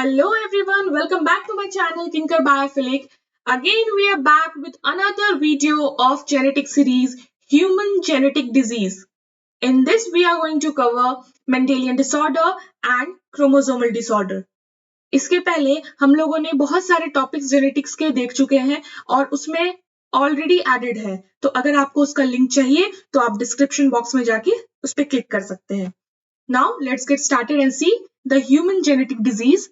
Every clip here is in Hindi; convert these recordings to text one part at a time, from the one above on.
Hello everyone, welcome back to my channel Tinker Biophilic. Again we are back with another video of genetic series Human Genetic Disease. In this we are going to cover Mendelian disorder and chromosomal disorder. इसके पहले हम लोगों ने बहुत सारे टॉपिक्स जेनेटिक्स के देख चुके हैं और उसमें ऑलरेडी एडेड है, तो अगर आपको उसका लिंक चाहिए तो आप डिस्क्रिप्शन बॉक्स में जाके उस पर क्लिक कर सकते हैं. Now let's get started and see the human genetic disease.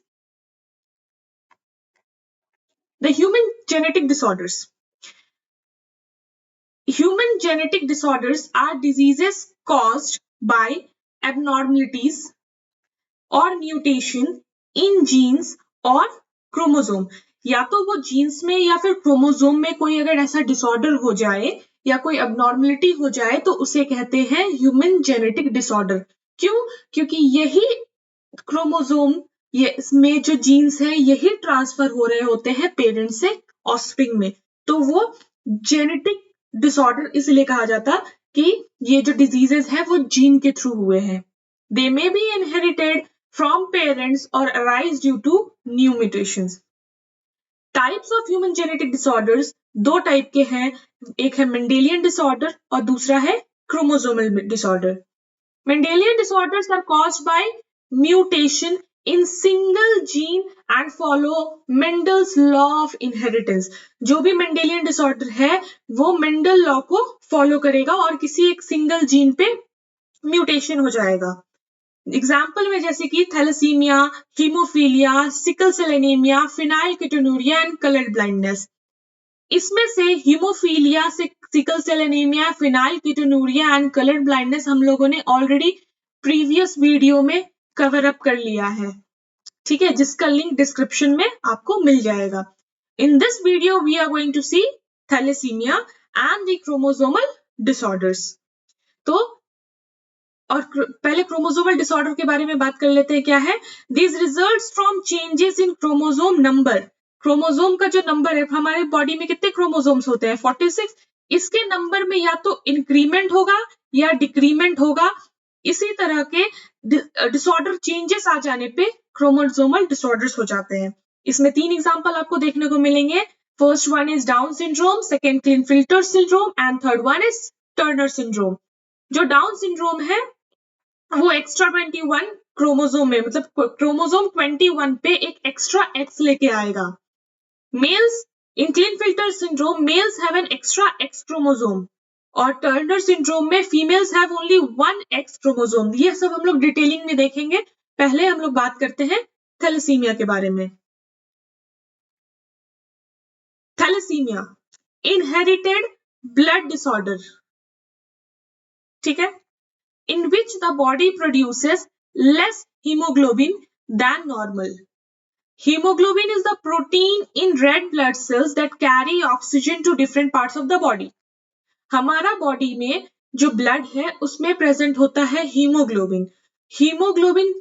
The human genetic disorders. Human genetic disorders are diseases caused by abnormalities or mutation in genes or chromosome. या तो वो जीन्स में या फिर क्रोमोसोम में कोई अगर ऐसा डिसऑर्डर हो जाए या कोई अबनॉर्मलिटी हो जाए तो उसे कहते हैं ह्यूमन जेनेटिक डिसऑर्डर. क्यों? क्योंकि यही क्रोमोसोम ये इसमें जो जीन्स है यही ट्रांसफर हो रहे होते हैं पेरेंट से ऑफस्प्रिंग में, तो वो जेनेटिक डिसऑर्डर इसलिए कहा जाता कि ये जो डिजीजेस है वो जीन के थ्रू हुए हैं. They may be inherited from parents और arise due to new mutations. Types of human genetic disorders दो टाइप के हैं, एक है मेंडेलियन डिसऑर्डर और दूसरा है chromosomal disorder. Mendelian disorders are caused by mutation in single gene and follow Mendel's law of inheritance. जो भी मेंडेलियन डिसऑर्डर है वो मेंडल लॉ को फॉलो करेगा और किसी एक सिंगल जीन पे म्यूटेशन हो जाएगा. एग्जाम्पल में जैसे कि thalassaemia, haemophilia, sickle cell anaemia, phenylketonuria and colour blindness. इसमें से haemophilia, sickle cell anaemia, phenylketonuria and colour blindness हम लोगों ने ऑलरेडी प्रीवियस वीडियो में कवर अप कर लिया है, ठीक है, जिसका लिंक डिस्क्रिप्शन में आपको मिल जाएगा. In this video we are going to see thalassaemia and the chromosomal disorders. तो और पहले क्रोमोसोमल डिसऑर्डर के बारे में बात कर लेते हैं. क्या है? This results from changes in chromosome number. Chromosome का जो नंबर है, हमारे बॉडी में कितने क्रोमोसोम्स होते हैं? 46. इसके नंबर में या तो इंक्रीमेंट होगा या डिक्रीमेंट होगा. इसी तरह के डिसऑर्डर चेंजेस आ जाने पे क्रोमोसोमल डिसऑर्डर्स हो जाते हैं. इसमें 3 एग्जांपल आपको देखने को मिलेंगे. First one is Down syndrome, second Klinefelter syndrome and third one is Turner syndrome. जो डाउन सिंड्रोम है वो एक्स्ट्रा 21 क्रोमोसोम में, मतलब क्रोमोसोम 21 पे एक एक्स्ट्रा एक्स लेके आएगा. Males in Klinefelter syndrome males have an extra X chromosome और टर्नर सिंड्रोम में females have only 1 X chromosome. ये सब हम लोग डिटेलिंग में देखेंगे. पहले हम लोग बात करते हैं थैलेसीमिया के बारे में. थैलेसीमिया इनहेरिटेड ब्लड डिसऑर्डर, ठीक है, in which the body produces less hemoglobin than normal. Hemoglobin is the protein in red blood cells that carry oxygen to different parts of the body. हमारा बॉडी में जो ब्लड है उसमें प्रेजेंट होता है हीमोग्लोबिन. हीमोग्लोबिन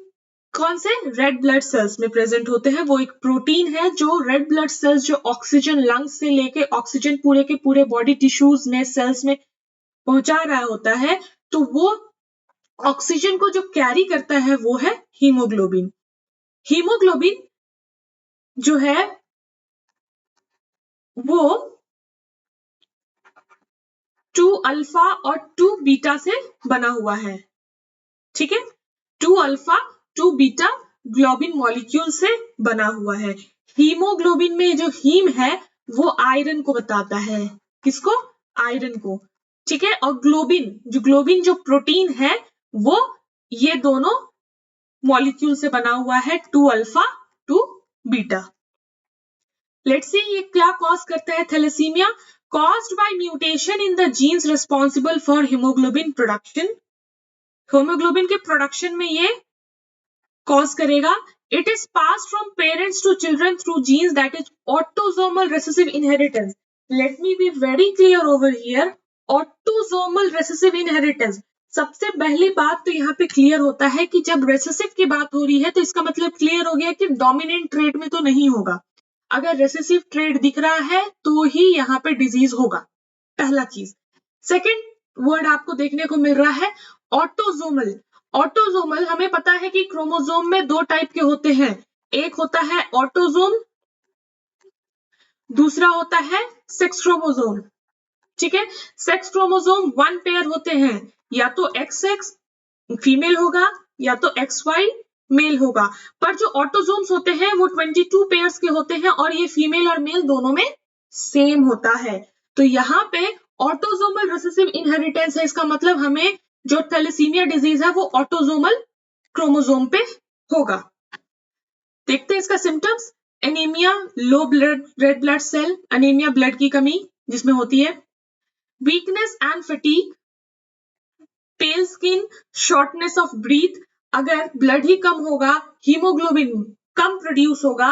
कौन से? रेड ब्लड सेल्स में प्रेजेंट होते हैं. वो एक प्रोटीन है जो रेड ब्लड सेल्स जो ऑक्सीजन लंग्स से लेके ऑक्सीजन पूरे के पूरे बॉडी टिश्यूज में सेल्स में पहुंचा रहा होता है, तो वो ऑक्सीजन को जो कैरी करता है वो है हीमोग्लोबिन. हीमोग्लोबिन जो है वो 2 अल्फा और 2 बीटा से बना हुआ है, ठीक है. 2 अल्फा 2 बीटा ग्लोबिन मॉलिक्यूल से बना हुआ है. हीमोग्लोबिन में जो हीम है वो आयरन को बताता है. किसको? आयरन को, ठीक है. और ग्लोबिन जो प्रोटीन है वो ये दोनों मॉलिक्यूल से बना हुआ है, 2 अल्फा 2 बीटा. लेट्स सी ये क्या कॉज करता है thalassaemia. caused by mutation in the genes responsible for hemoglobin production. hemoglobin के प्रोडक्शन में ये कॉज करेगा. it is passed from parents to children through genes that is autosomal recessive inheritance. let me be very clear over here. autosomal recessive inheritance. सबसे पहली बात तो यहाँ पे क्लियर होता है कि जब रेसेसिव की बात हो रही है तो इसका मतलब क्लियर हो गया कि डोमिनेंट ट्रेट में तो नहीं होगा. अगर रेसेसिव ट्रेट दिख रहा है तो ही यहाँ पे डिजीज होगा, पहला चीज. सेकंड वर्ड आपको देखने को मिल रहा है ऑटोजोमल. ऑटोजोमल हमें पता है कि क्रोमोसोम में 2 टाइप के होते हैं, एक होता है ऑटोसोम, दूसरा होता है सेक्स क्रोमोसोम। ठीक है, सेक्स क्रोमोसोम 1 पेयर होते हैं, या तो XX फीमेल होगा या तो XY मेल होगा, पर जो ऑटोसोम्स होते हैं वो 22 पेयर्स के होते हैं और ये फीमेल और मेल दोनों में सेम होता है। तो यहाँ पे ऑटोसोमल रिसेसिव इनहेरिटेंस है, इसका मतलब हमें जो थैलेसीमिया डिजीज है वो ऑटोसोमल क्रोमोसोम पे होगा। देखते हैं इसका symptoms. Anaemia, low blood red blood cell, anaemia blood की कमी जिसमें होती है, weakness and fatigue, pale skin, shortness of breath. अगर ब्लड ही कम होगा, हीमोग्लोबिन कम प्रोड्यूस होगा,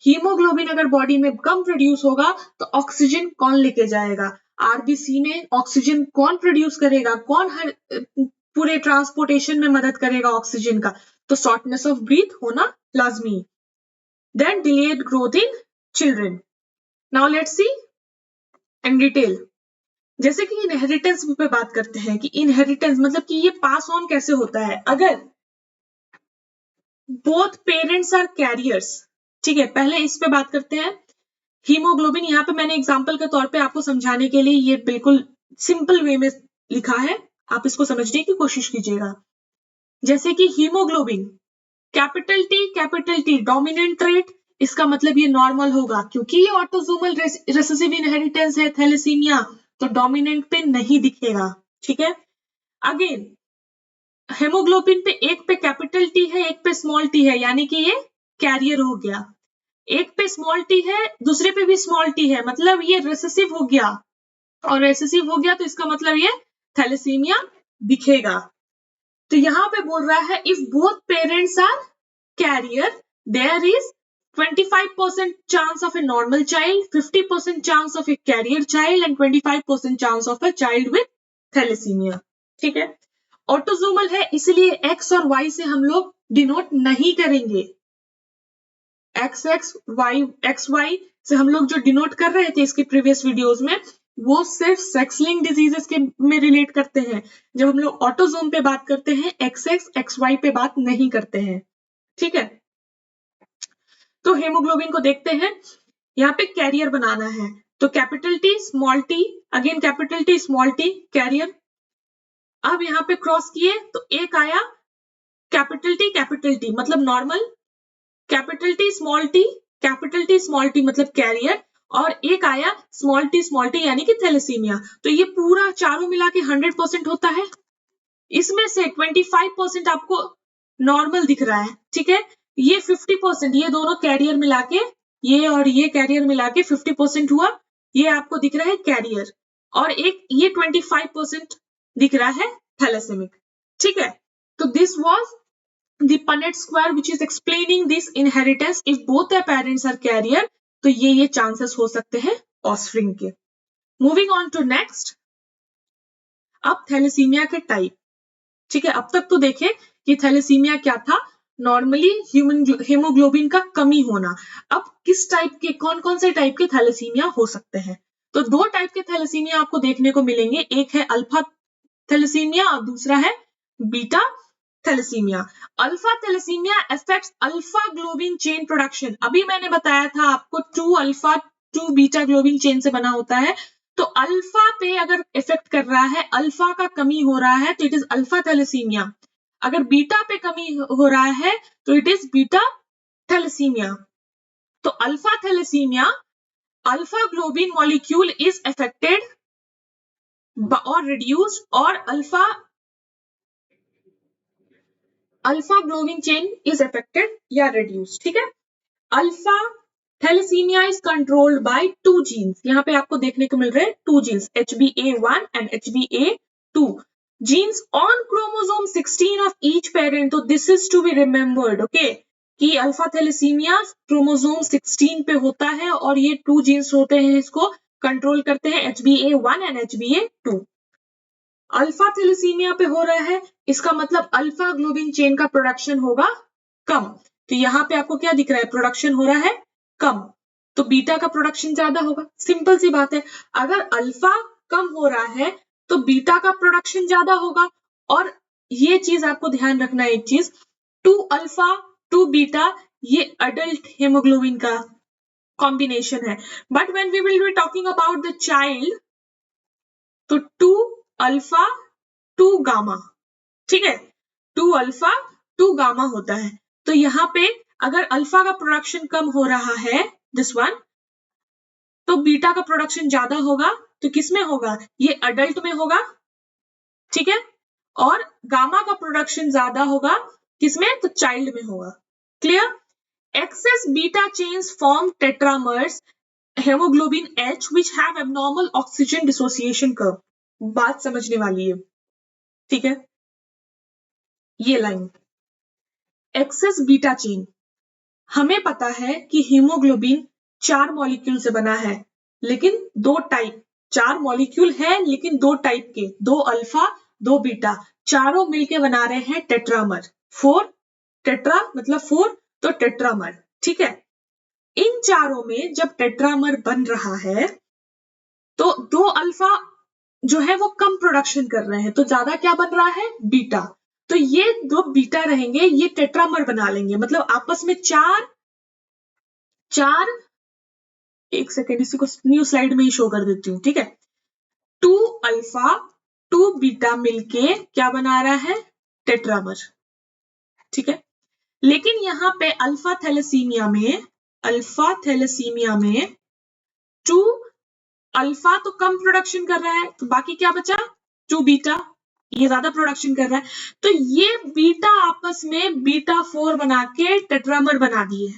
हीमोग्लोबिन अगर बॉडी में कम प्रोड्यूस होगा तो ऑक्सीजन कौन लेके जाएगा, आरबीसी में ऑक्सीजन कौन प्रोड्यूस करेगा, कौन हर पूरे ट्रांसपोर्टेशन में मदद करेगा ऑक्सीजन का, तो शॉर्टनेस ऑफ ब्रीथ होना लाजमी। Then delayed growth in children. Now let's see in detail. जैसे कि इनहेरिटेंस पे बात करते हैं कि इनहेरिटेंस मतलब कि ये पास ऑन कैसे होता है। अगर बोथ पेरेंट्स आर कैरियर्स, ठीक है, पहले इस पे बात करते हैं। हीमोग्लोबिन यहाँ पे मैंने एग्जांपल के तौर पे आपको समझाने के लिए ये बिल्कुल सिंपल वे में लिखा है, आप इसको समझने की कोशिश कीजिएगा। जैसे कि haemoglobin capital T dominant trait, इसका मतलब ये नॉर्मल होगा क्योंकि ये ऑटोसोमल रिसेसिव इनहेरिटेंस है थैलेसीमिया, तो डोमिनेंट पे नहीं दिखेगा। ठीक है, अगेन हेमोग्लोबिन पे एक पे कैपिटल टी है, एक पे स्मॉल टी है, यानी कि ये कैरियर हो गया। एक पे स्मॉल टी है, दूसरे पे भी स्मॉल टी है, मतलब ये रिसेसिव हो गया, और रिसेसिव हो गया तो इसका मतलब ये थैलेसीमिया दिखेगा। तो यहाँ पे बोल रहा है if both parents are carrier there is 25% chance of a normal child, 50% chance of a carrier child and 25% chance of a child with thalassemia। ठीक है, ऑटोसोमल है इसलिए X और Y से हम लोग डिनोट नहीं करेंगे। XY से हम लोग जो डिनोट कर रहे थे इसके प्रीवियस वीडियोस में, वो सिर्फ सेक्स लिंक डिजीजेस के में रिलेट करते हैं। जब हम लोग ऑटोसोम पे बात करते हैं XX XY पे बात नहीं करते हैं। ठीक है, तो हेमोग्लोबिन को देखते हैं, यहाँ पे कैरियर बनाना है, तो capital T small T, again capital T small T carrier. अब यहाँ पे क्रॉस किए तो एक आया कैपिटल टी मतलब normal, capital T small T मतलब कैरियर, और एक आया स्मॉल टी यानी कि थैलेसीमिया। तो ये पूरा चारों मिला के 100% होता है, इसमें से 25% आपको नॉर्मल दिख रहा है। ठीक है, ये 50%, ये दोनों कैरियर मिला के, ये और ये कैरियर मिला के 50% हुआ, ये आपको दिख रहा है कैरियर, और एक ये 25% दिख रहा है थैलेसेमिक। ठीक है, तो this was the Punnett square which is explaining this inheritance if both the parents are carrier, तो ये chances हो सकते हैं offspring के। Moving on to next, अब थैलेसीमिया के टाइप। ठीक है, अब तक तो देखे कि थैलेसीमिया क्या था, नॉर्मली ह्यूमन हेमोग्लोबिन का कमी होना। अब किस टाइप के, कौन कौन से टाइप के थैलेसीमिया हो सकते हैं, तो दो टाइप के थैलेसीमिया आपको देखने को मिलेंगे, एक है अल्फा थैलेसीमिया और दूसरा है beta thalassaemia. Alpha thalassaemia affects alpha globin chain production. अभी मैंने बताया था आपको 2 अल्फा 2 बीटा ग्लोबिन चेन से बना होता है, तो अल्फा पे अगर इफेक्ट कर रहा है, अल्फा का कमी हो रहा है तो इट इज अल्फा थैलेसीमिया, अगर बीटा पे कमी हो रहा है तो इट इज बीटा थैलेसीमिया। तो alpha thalassaemia, alpha globin molecule is affected और रिड्यूस्ड, और alpha globin chain is affected या रिड्यूस्ड। ठीक है, alpha thalassaemia is controlled by 2 genes, यहाँ पे आपको देखने को मिल रहे हैं 2 genes, HBA1 and HBA2 genes on chromosome 16 of each parent. तो this is to be remembered, okay, कि अल्फा थैलेसीमिया क्रोमोसोम 16 पे होता है और ये 2 जीन्स होते हैं, इसको कंट्रोल करते हैं, HBA1 and HBA2। Alpha thalassaemia पे हो रहा है, इसका मतलब अल्फा ग्लोबिन चेन का प्रोडक्शन होगा कम, तो यहाँ पे आपको क्या दिख रहा है, प्रोडक्शन हो रहा है कम, तो बीटा का प्रोडक्शन ज्यादा होगा। सिंपल सी बात है, अगर अल्फा कम हो रहा है तो बीटा का प्रोडक्शन ज्यादा होगा। और ये चीज आपको ध्यान रखना है, एक चीज, 2 अल्फा 2 बीटा ये अडल्ट हेमोग्लोबिन का कॉम्बिनेशन है। But when we will be talking about the child, तो 2 अल्फा 2 गामा, ठीक है, 2 अल्फा 2 गामा होता है। तो यहाँ पे अगर अल्फा का प्रोडक्शन कम हो रहा है, दिस वन, तो बीटा का प्रोडक्शन ज्यादा होगा। तो किसमें होगा? ये अडल्ट में होगा, ठीक है, और गामा का प्रोडक्शन ज्यादा होगा किसमें? तो चाइल्ड में होगा। Clear? Excess beta chains form tetramers hemoglobin H which have abnormal oxygen dissociation curve. बात समझने वाली है, ठीक है। ये लाइन एक्सेस बीटा चेन, हमें पता है कि हीमोग्लोबिन 4 मॉलिक्यूल से बना है, लेकिन 2 टाइप, 4 मॉलिक्यूल है लेकिन 2 टाइप के, 2 अल्फा 2 बीटा, चारों मिलके बना रहे हैं टेट्रामर। 4 टेट्रा मतलब 4, तो टेट्रामर, ठीक है। इन चारों में जब टेट्रामर बन रहा है तो 2 अल्फा जो है वो कम प्रोडक्शन कर रहे हैं, तो ज्यादा क्या बन रहा है? बीटा। तो ये 2 बीटा रहेंगे, ये टेट्रामर बना लेंगे, मतलब आपस में चार, एक सेकेंड इसी को न्यू स्लाइड में ही शो कर देती हूँ, ठीक है। 2 अल्फा 2 बीटा मिलके क्या बना रहा है? टेट्रामर, ठीक है। लेकिन यहाँ पे अल्फा थैलेसीमिया में 2 अल्फा तो कम प्रोडक्शन कर रहा है, तो बाकी क्या बचा? 2 बीटा, ये ज्यादा प्रोडक्शन कर रहा है, तो ये बीटा आपस में बीटा 4 बना के टेट्रामर बना दिए,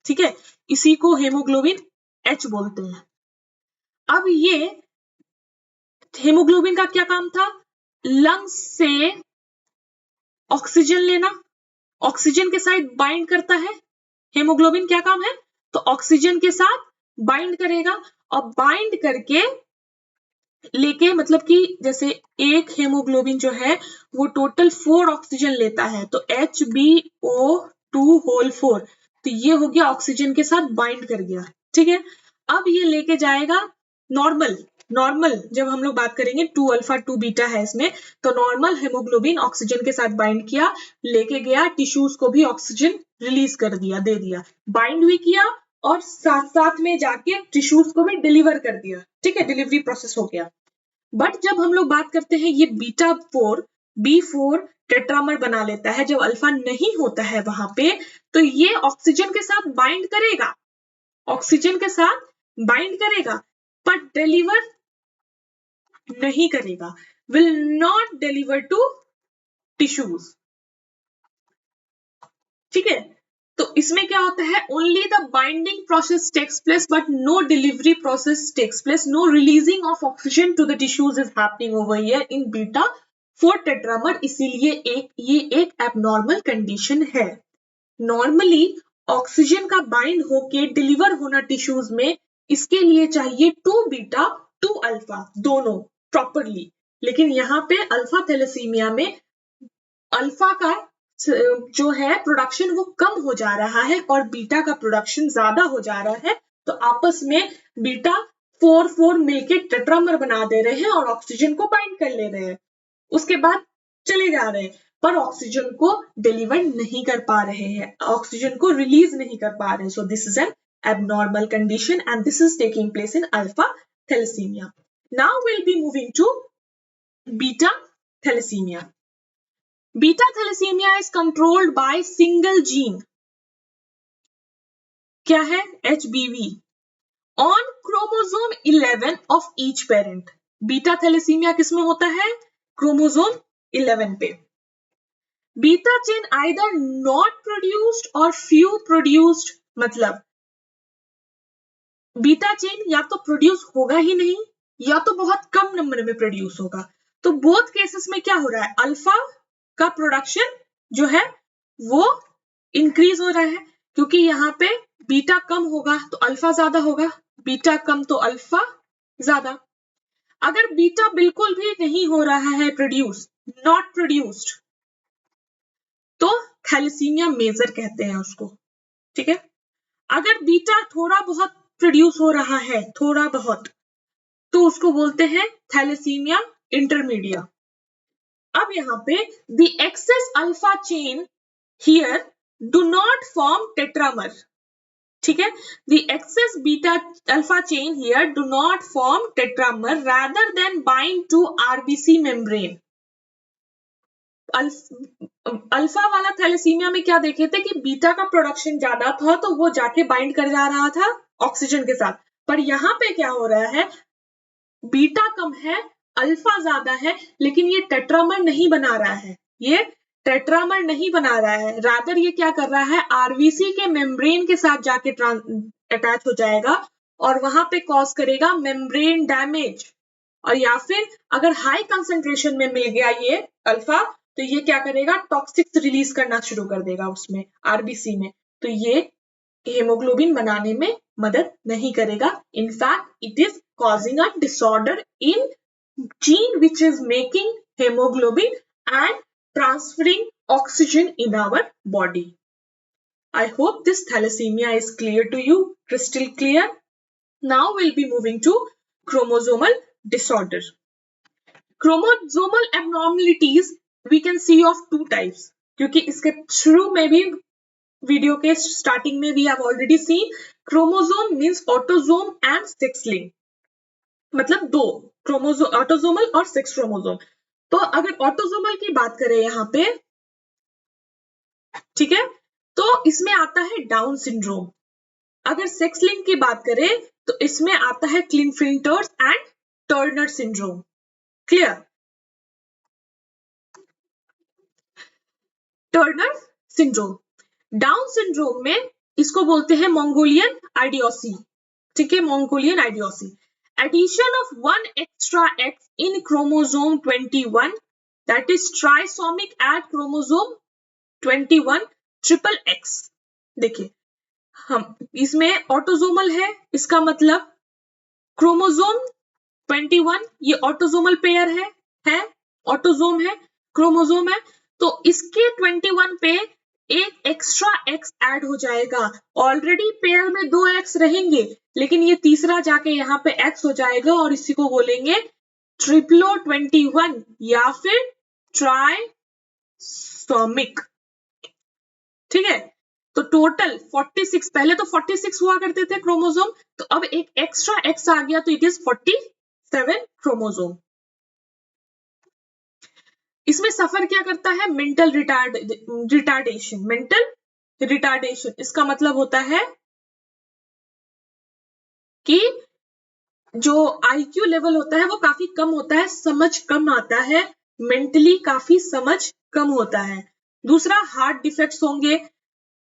ठीक है। इसी को हेमोग्लोबिन H बोलते हैं। अब ये हेमोग्लोबिन का क्या काम था? लंग्स से ऑक्सीजन लेना, ऑक्सीजन के साथ बाइंड करता है। हेमोग्लोबिन क्या काम है? तो ऑक्सीजन के साथ बाइंड करेगा, और बाइंड करके लेके, मतलब कि जैसे एक हेमोग्लोबिन जो है वो टोटल 4 ऑक्सीजन लेता है, तो HBO2 होल 4, तो ये हो गया ऑक्सीजन के साथ बाइंड कर गया, ठीक है। अब ये लेके जाएगा नॉर्मल जब हम लोग बात करेंगे 2 अल्फा 2 बीटा है इसमें, तो नॉर्मल हेमोग्लोबिन ऑक्सीजन के साथ बाइंड किया, लेके गया टिश्यूज को भी ऑक्सीजन रिलीज कर दिया, दे दिया, बाइंड भी किया और साथ साथ में जाके टिश्यूज को भी डिलीवर कर दिया, ठीक है, डिलीवरी प्रोसेस हो गया। बट जब हम लोग बात करते हैं ये बीटा 4 B4 टेट्रामर बना लेता है जब अल्फा नहीं होता है वहां पे, तो ये ऑक्सीजन के साथ बाइंड करेगा, ऑक्सीजन के साथ बाइंड करेगा, पर डिलीवर नहीं करेगा, will not deliver to tissues, ठीक है। तो इसमें क्या होता है? Only the binding process takes place but no delivery process takes place, no releasing of oxygen to the tissues is happening over here in beta 4 tetramer, इसीलिए ये एक एबनॉर्मल कंडीशन है। नॉर्मली ऑक्सीजन का बाइंड होके डिलीवर होना टिश्यूज में, इसके लिए चाहिए 2 बीटा 2 अल्फा दोनों प्रॉपरली, लेकिन यहाँ पे अल्फा थैलेसीमिया में अल्फा का जो है प्रोडक्शन वो कम हो जा रहा है और बीटा का प्रोडक्शन ज्यादा हो जा रहा है, तो आपस में बीटा 4 मिलके टेट्रामर बना दे रहे हैं और ऑक्सीजन को बाइंड कर ले रहे हैं, उसके बाद चले जा रहे हैं, पर ऑक्सीजन को डिलीवर नहीं कर पा रहे हैं, ऑक्सीजन को रिलीज नहीं कर पा रहे हैं। So this is an abnormal condition and this is taking place in alpha thalassemia. Now we'll be moving to beta thalassemia. Beta thalassemia is controlled by single gene. क्या है? HBV on chromosome 11 of each parent. Beta thalassaemia किसमें होता है? क्रोमोसोम 11 पे। Beta chain either not produced or few produced, मतलब बीटा चेन या तो प्रोड्यूस होगा ही नहीं या तो बहुत कम नंबर में प्रोड्यूस होगा। तो बोथ केसेस में क्या हो रहा है? अल्फा का प्रोडक्शन जो है वो इंक्रीज हो रहा है, क्योंकि यहाँ पे बीटा कम होगा तो अल्फा ज्यादा होगा, बीटा कम तो अल्फा ज्यादा। अगर बीटा बिल्कुल भी नहीं हो रहा है प्रोड्यूस, नॉट प्रोड्यूस्ड, तो थैलेसीमिया मेजर कहते हैं उसको, ठीक है। अगर बीटा थोड़ा बहुत प्रोड्यूस हो रहा है, थोड़ा बहुत, तो उसको बोलते हैं थैलेसीमिया इंटरमीडिया। अब यहाँ पे the excess alpha chain here do not form tetramer. ठीक है, the excess beta alpha chain here do not form tetramer rather than bind to RBC membrane. Alpha वाला थैलेसीमिया में क्या देखे थे कि बीटा का प्रोडक्शन ज्यादा था तो वो जाके बाइंड कर जा रहा था ऑक्सीजन के साथ, पर यहाँ पे क्या हो रहा है, बीटा कम है, अल्फा ज्यादा है, लेकिन ये टेट्रामर नहीं बना रहा है, ये टेट्रामर नहीं बना रहा है, रादर ये क्या कर रहा है, आरबीसी के मेम्ब्रेन के साथ जाके अटैच हो जाएगा और वहां पे कॉज करेगा मेम्ब्रेन डैमेज. और या फिर अगर हाई कंसेंट्रेशन में मिल गया ये अल्फा तो ये क्या करेगा, टॉक्सिक्स रिलीज करना शुरू कर देगा उसमें आरबीसी में, तो ये हेमोग्लोबिन बनाने में मदद नहीं करेगा. In fact it is causing a disorder in gene which is making hemoglobin and transferring oxygen in our body. I hope this thalassemia is clear to you, crystal clear. Now we'll be moving to chromosomal disorder. Chromosomal abnormalities we can see of two types, क्योंकि इसके शुरू में भी वीडियो के स्टार्टिंग में we have already seen chromosome means autosome and sex link, मतलब दो क्रोमोसोम, ऑटोसोमल और सेक्स क्रोमोसोम. तो अगर ऑटोसोमल की बात करें यहाँ पे, ठीक है, तो इसमें आता है डाउन सिंड्रोम. अगर सेक्स लिंक की बात करें तो इसमें आता है Klinefelter's and Turner syndrome. Clear? Turner syndrome, Down syndrome में इसको बोलते हैं मंगोलियन आइडियोसी. ठीक है, Mongolian idiocy. Addition of one extra X in chromosome 21, that is trisomic at chromosome 21 triple X. देखिए, हम इसमें ऑटोसोमल है, इसका मतलब क्रोमोसोम 21 ये ऑटोसोमल पेयर है ऑटोसोम है, क्रोमोसोम है, तो इसके 21 पे एक एक्स्ट्रा एक्स ऐड हो जाएगा. ऑलरेडी पेयर में दो एक्स रहेंगे, लेकिन ये तीसरा जाके यहाँ पे एक्स हो जाएगा और इसी को बोलेंगे ट्रिप्लो 21 या फिर ट्राइसोमिक. ठीक है, तो टोटल 46, पहले तो 46 हुआ करते थे क्रोमोसोम, तो अब एक एक्स्ट्रा एक्स आ गया तो इट इज 47 क्रोमोसोम. इसमें सफर क्या करता है, मेंटल रिटार्डेशन. मेंटल रिटार्डेशन इसका मतलब होता है कि जो आईक्यू लेवल होता है वो काफी कम होता है, समझ कम आता है, मेंटली काफी समझ कम होता है. दूसरा हार्ट डिफेक्ट्स होंगे.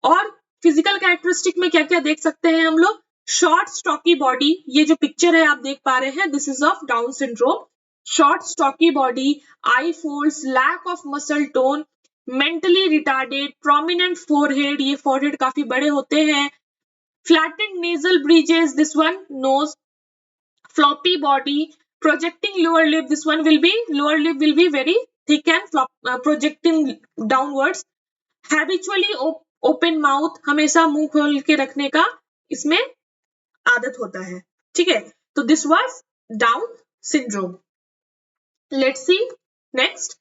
और फिजिकल कैरेक्टरिस्टिक में क्या क्या देख सकते हैं हम लोग, शॉर्ट स्टॉकी बॉडी, ये जो पिक्चर है आप देख पा रहे हैं, this is of Down syndrome. Short stocky body, eye folds, lack of muscle tone, mentally retarded, prominent forehead, ये फोरहेड काफी बड़े होते हैं, flattened nasal bridges, this one nose, floppy body, projecting lower lip, this one will be, lower lip will be very thick and projecting downwards, habitually open mouth, हमेशा मुंह खोल के रखने का इसमें आदत होता है. ठीक है, तो this was Down syndrome. Let's see next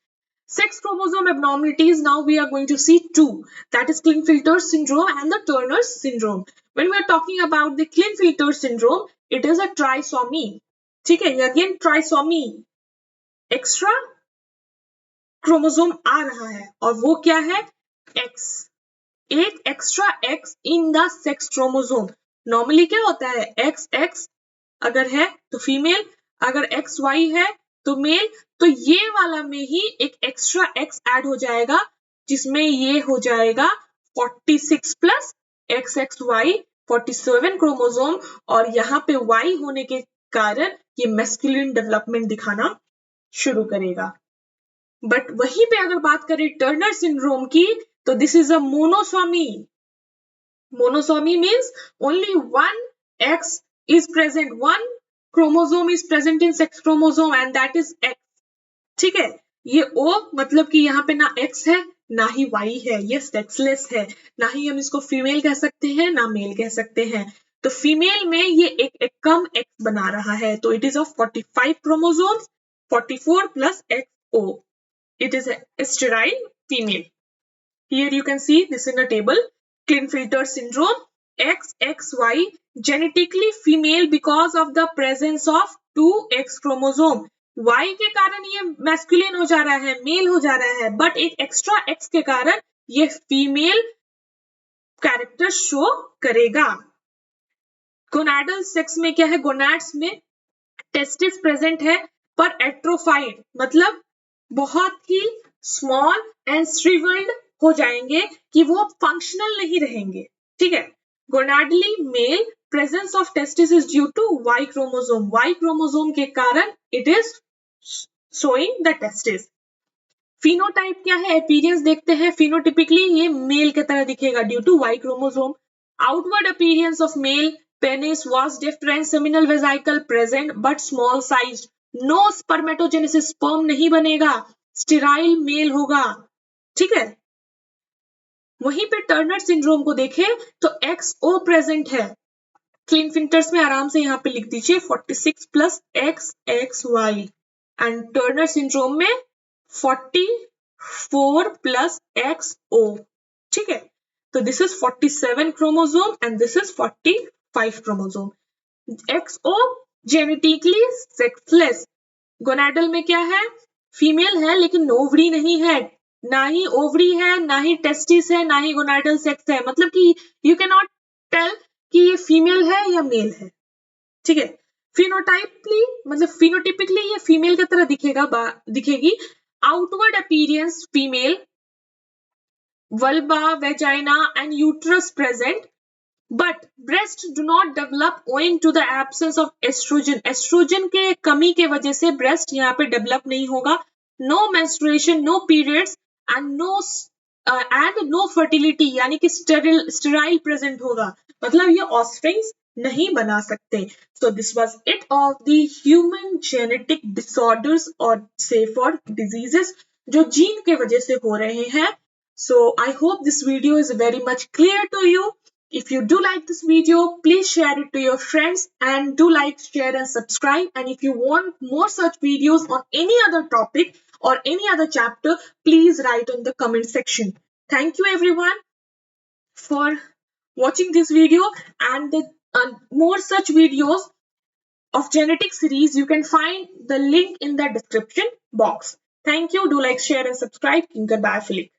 sex chromosome abnormalities. Now we are going to see two, that is Klinefelter syndrome and the Turner syndrome. When we are talking about the Klinefelter syndrome, it is a trisomy. ठीक है, अगेन ट्राइसोमी, एक्स्ट्रा क्रोमोसोम आ रहा है और वो क्या है, एक्स, एक extra x in the sex chromosome. Normally क्या होता है, एक्स एक्स अगर है तो फीमेल, अगर एक्स वाई है तो मेल, तो ये वाला में ही एक एक्स्ट्रा एक्स ऐड हो जाएगा जिसमें ये हो जाएगा 46 plus X X Y 47 chromosome, और यहाँ पे वाई होने के कारण ये मैस्कुलिन डेवलपमेंट दिखाना शुरू करेगा. बट वहीं पे अगर बात करें टर्नर सिंड्रोम की, तो this is a monosomy. Monosomy means only one x is present, one chromosome is present in sex chromosome and that is X. ठीक है, ये O मतलब कि यहाँ पे ना X है ना ही Y है, ये सेक्सलेस है, ना ही हम इसको फीमेल कह सकते हैं ना मेल कह सकते हैं. तो फीमेल में ये एक कम X बना रहा है, तो it is of 45 chromosomes, 44 plus XO. It is a sterile female. Here you can see this in a table. Klinefelter syndrome, XXY, genetically female because of the presence of 2X chromosome. Y के कारण ये मैस्कुलिन हो जा रहा है, मेल हो जा रहा है, बट एक एक्स्ट्रा X के कारण ये फीमेल कैरेक्टर शो करेगा। गोनाडल सेक्स में क्या है, गोनाड्स में टेस्टिस प्रेजेंट है पर एट्रोफाइड, मतलब बहुत ही स्मॉल एंड श्रिवल्ड हो जाएंगे कि वो फंक्शनल नहीं रहेंगे, ठीक है। Gonadally male presence of testis is due to Y chromosome, Y chromosome के कारण it is showing the testis. Phenotype क्या है, अपीयरेंस देखते हैं। फिनोटिपिकली ये मेल की तरह दिखेगा due to Y chromosome. Outward appearance of male, penis, vas deferens, seminal vesicle present but small size, no spermatogenesis, sperm नहीं बनेगा, स्टेराइल मेल होगा, ठीक है। वहीं पे टर्नर सिंड्रोम को देखें तो XO प्रेजेंट है। क्लिनफिल्टर्स में आराम से यहाँ पे लिख दीजिए 46 plus XXY and Turner syndrome में 44 प्लस XO, ठीक है। तो this is 47 chromosome and this is 45 chromosome. XO genetically sexless, gonadal में क्या है, फीमेल है लेकिन ओवरी नहीं है, ना ही ओवरी है, ना ही टेस्टिस है, ना ही गोनाडल सेक्स है, मतलब कि यू कैन नॉट टेल कि ये फीमेल है या मेल है, ठीक है। फिनोटाइपली मतलब फिनोटिपिकली ये फीमेल की तरह दिखेगी। Outward appearance female, vulva, vagina and uterus present, but breast do not develop owing to the absence of estrogen, oestrogen के कमी के वजह से ब्रेस्ट यहाँ पे डेवलप नहीं होगा। No menstruation, no periods and no fertility, यानी कि sterile present होगा, मतलब ये ऑफस्प्रिंग्स नहीं बना सकते। So this was it of the human genetic disorders और say for diseases जो जीन के वजह से हो रहे हैं। So I hope this video is very much clear to you. If you do like this video, please share it to your friends and do like, share and subscribe. And if you want more such videos on any other topic or any other chapter, please write in the comment section. Thank you everyone for watching this video, and more such videos of genetic series you can find the link in the description box. Thank you. Do like, share and subscribe. Goodbye, Philip.